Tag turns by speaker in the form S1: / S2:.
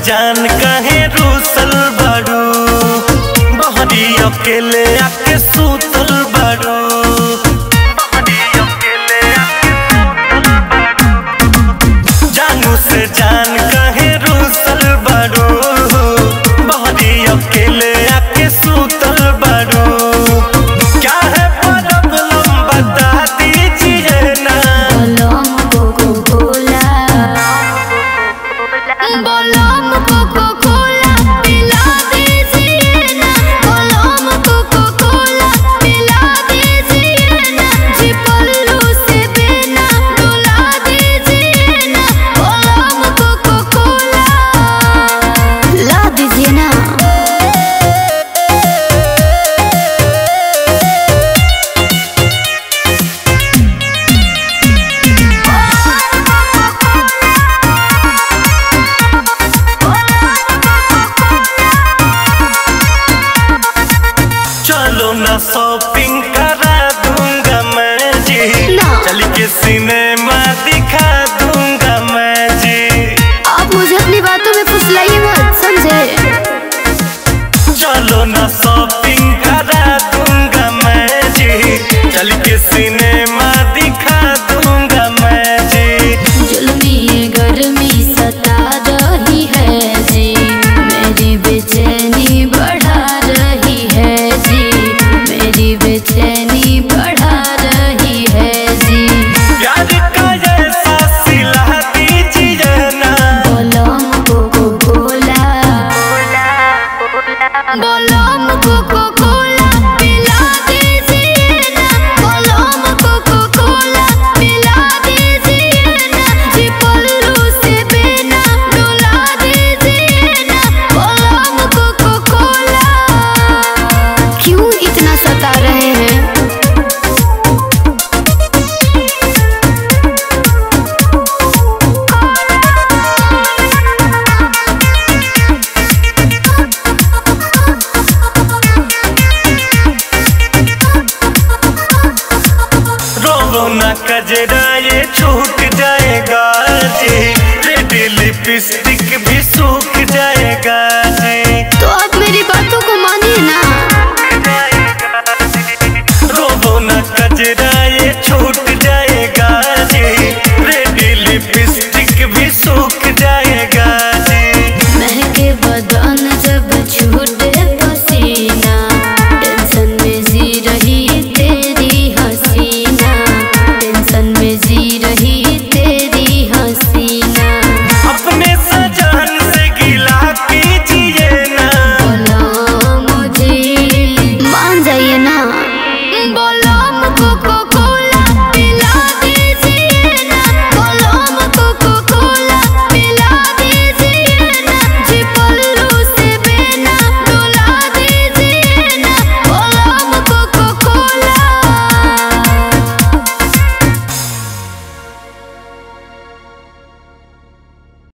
S1: जान कहे रूसल बारू, बहरी अकेले आके सूतल बारू, बहरी अकेले आके सूतल बारू। जानू से जान कहे रूसल बारू, बहरी अकेले आके सूतल बारू। क्या है प्रॉब्लम बता दीजिए ना।
S2: बोलम कोको कोला पिला दीजिए ना, बोलम कोको कोला पिला दीजिए ना, जी पल्लू से बिना डुला दीजिए ना, बोलम कोको कोला ला दीजिए ना।
S1: चलो ना शॉपिंग करा दूंगा मैं जी, चल के सिनेमा दिखा दूंगा मैं जी।
S2: आप मुझे अपनी बातों में फुसलाइए मत, समझे।
S1: चलो ना शॉपिंग करा दूंगा मैं जी, चल के सिनेमा दिखा दूंगा मैं जी।
S2: जुल्मी ये गर्मी सता रही है जी, मेरी बेचैनी बढ़ा रही है जी, मेरी बेचैनी बढ़ा रही है जी।
S1: प्यार का जैसा सिला दीजिए ना।
S2: बोलम कोको कोला, बोलम कोको कोला पिला दीजिए ना, बोलम कोको कोला पिला दीजिए ना, जी पल्लू से बिना डुला दीजिए ना, बोलम कोको कोला। क्यों इतना सता रहे हैं।
S1: रोवो ना कजरा ये छूट जाएगा जी, रेड लिपस्टिक भी सूख जाएगा जी।
S2: तो आप मेरी बातों को मानिए ना।
S1: रोवो ना कजरा ये छूट जाएगा जी, रेड लिपस्टिक भी सूख जाएगा जी।
S2: महके बदन